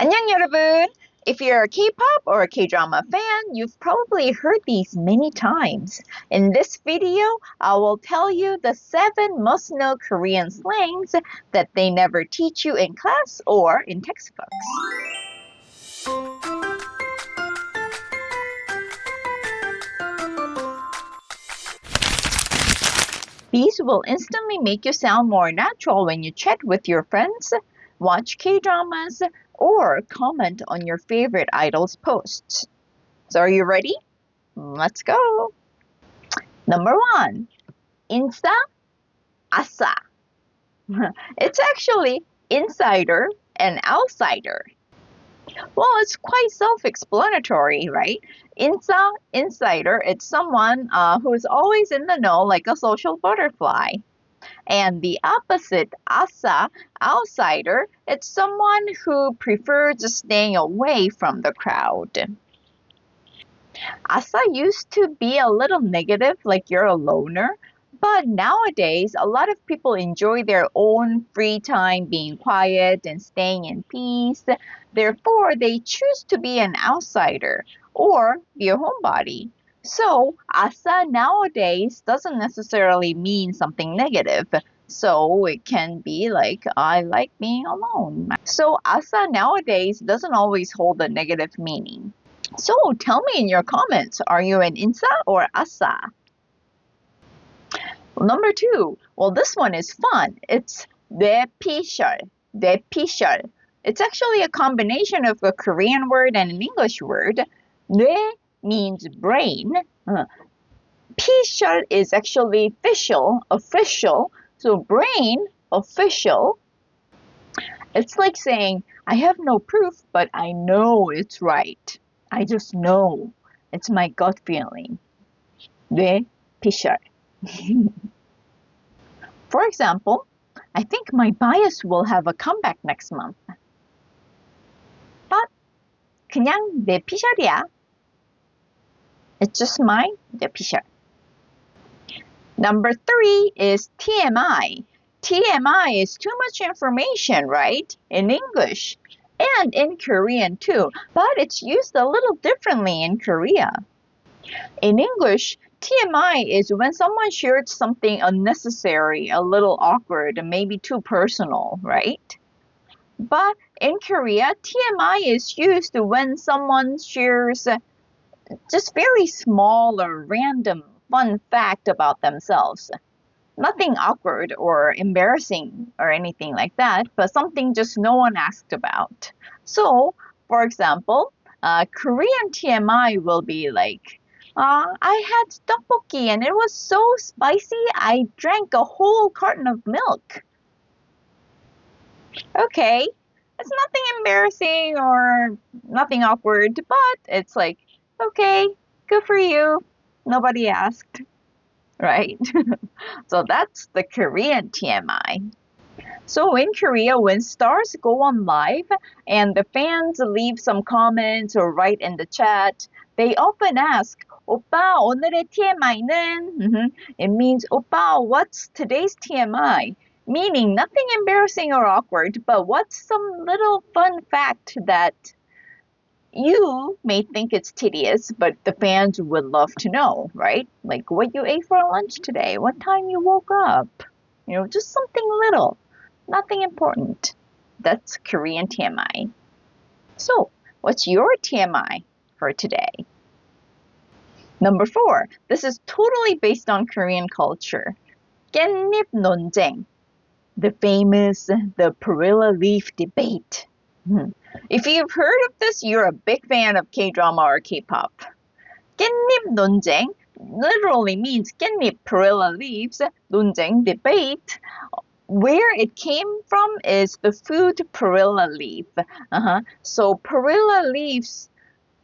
안녕 여러분! If you're a K-pop or a K-drama fan, you've probably heard these many times. In this video, I will tell you the 7 must-know Korean slangs that they never teach you in class or in textbooks. These will instantly make you sound more natural when you chat with your friends, watch K-dramas, or comment on your favorite idol's posts. So are you ready? Let's go! Number 1. Insa, asa. It's actually insider and outsider. Well, it's quite self-explanatory, right? Insider, it's someone who is always in the know like a social butterfly. And the opposite, asa, outsider, it's someone who prefers staying away from the crowd. Asa used to be a little negative, like you're a loner. But nowadays, a lot of people enjoy their own free time being quiet and staying in peace. Therefore, they choose to be an outsider or be a homebody. So, asa nowadays doesn't necessarily mean something negative. So, it can be like, I like being alone. So, asa nowadays doesn't always hold a negative meaning. So, tell me in your comments, are you an insa or asa? Number 2, well, this one is fun. It's 뇌피셜. It's actually a combination of a Korean word and an English word. 뇌 means brain. 피셜 is actually official. So brain, official. It's like saying, I have no proof, but I know it's right. I just know. It's my gut feeling. 뇌피셜. For example, I think my bias will have a comeback next month. But 그냥 내 피셜이야. It's just my 뇌피셜. Number 3 is TMI. TMI is too much information, right? In English and in Korean too, but it's used a little differently in Korea. In English, TMI is when someone shared something unnecessary, a little awkward, and maybe too personal, right? But in Korea, TMI is used when someone shares just very small or random fun fact about themselves. Nothing awkward or embarrassing or anything like that, but something just no one asked about. So, for example, Korean TMI will be like, I had tteokbokki and it was so spicy I drank a whole carton of milk. Okay, it's nothing embarrassing or nothing awkward, but it's like, okay, good for you. Nobody asked, right? So that's the Korean TMI. So in Korea, when stars go on live and the fans leave some comments or write in the chat, they often ask, 오빠, 오늘의 TMI는? It means, 오빠, what's today's TMI? Meaning nothing embarrassing or awkward, but what's some little fun fact that you may think it's tedious, but the fans would love to know, right? Like what you ate for lunch today, what time you woke up, just something little, nothing important. That's Korean TMI. So, what's your TMI for today? Number 4, this is totally based on Korean culture. 깻잎논쟁, the famous perilla leaf debate. If you've heard of this, you're a big fan of K-drama or K-pop. 깻잎논쟁 literally means 깻잎, perilla leaves, 논쟁, debate. Where it came from is the food perilla leaf. So perilla leaves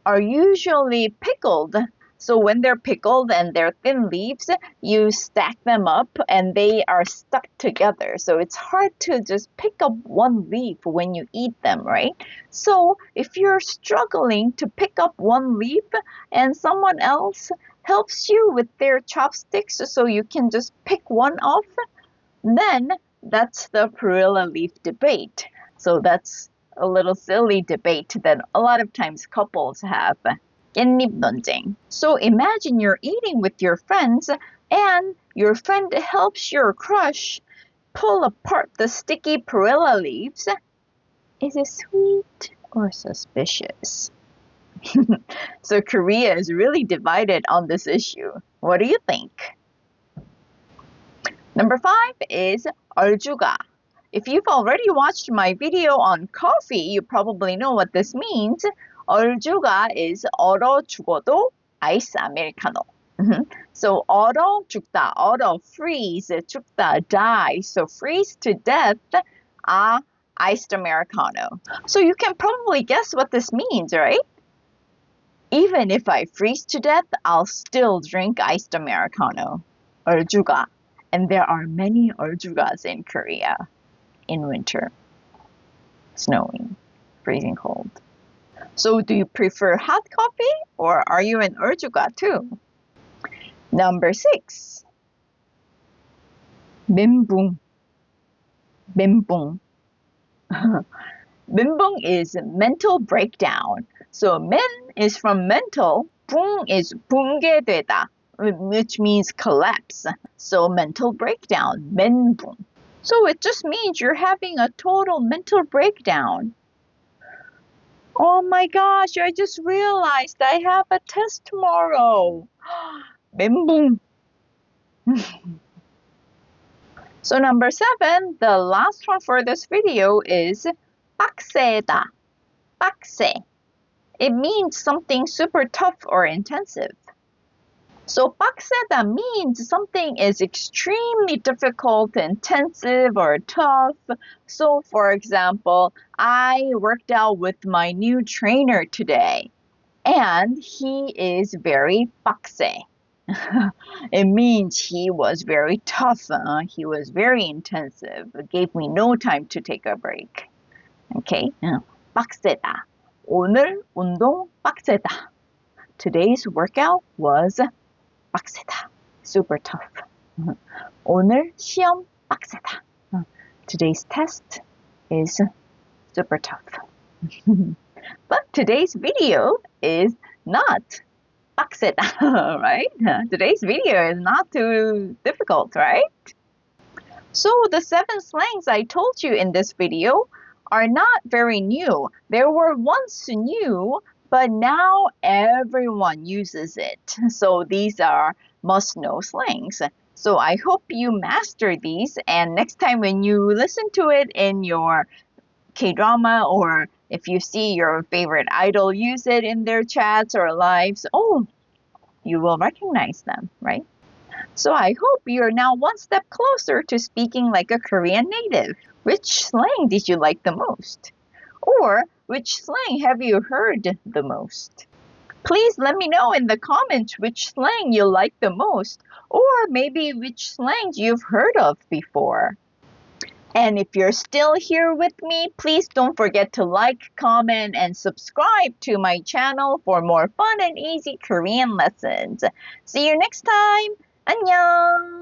are usually pickled. So when they're pickled and they're thin leaves, you stack them up and they are stuck together. So it's hard to just pick up one leaf when you eat them, right? So if you're struggling to pick up one leaf and someone else helps you with their chopsticks so you can just pick one off, then that's the perilla leaf debate. So that's a little silly debate that a lot of times couples have. 깻잎논쟁. So imagine you're eating with your friends and your friend helps your crush pull apart the sticky perilla leaves. Is it sweet or suspicious? So Korea is really divided on this issue. What do you think? Number 5 is 얼주가. If you've already watched my video on coffee, you probably know what this means. 얼주가 is 얼어 죽어도 ice americano. So 얼어 죽다, 얼어 freeze, 죽다 die. So freeze to death, iced americano. So you can probably guess what this means, right? Even if I freeze to death, I'll still drink iced americano. 얼주가. And there are many 얼주gas in Korea in winter. Snowing, freezing cold. So do you prefer hot coffee or are you an 얼주가 too? Number 6. 멘붕. 멘붕. 멘붕 is mental breakdown. So men is from mental, 붕 is 붕괴되다, which means collapse. So mental breakdown, 멘붕. So it just means you're having a total mental breakdown. Oh my gosh, I just realized I have a test tomorrow. 멘붕. So number 7, the last one for this video is 빡세다. 빡세. It means something super tough or intensive. So 빡세다 means something is extremely difficult, intensive, or tough. So for example, I worked out with my new trainer today, and he is very 빡세. It means he was very tough. He was very intensive. It gave me no time to take a break. Okay, 빡세다. 오늘 운동 빡세다. Today's workout was 빡세다. Super tough. 오늘 시험 빡세다. Today's test is super tough. But today's video is not 빡세다, right? Today's video is not too difficult, right? So the 7 slangs I told you in this video are not very new. They were once new, but now everyone uses it. So these are must-know slangs. So I hope you master these, and next time when you listen to it in your Kdrama, or if you see your favorite idol use it in their chats or lives, you will recognize them, right? So I hope you're now one step closer to speaking like a Korean native. Which slang did you like the most? Or which slang have you heard the most? Please let me know in the comments which slang you like the most, or maybe which slangs you've heard of before. And if you're still here with me, please don't forget to like, comment, and subscribe to my channel for more fun and easy Korean lessons. See you next time. 안녕!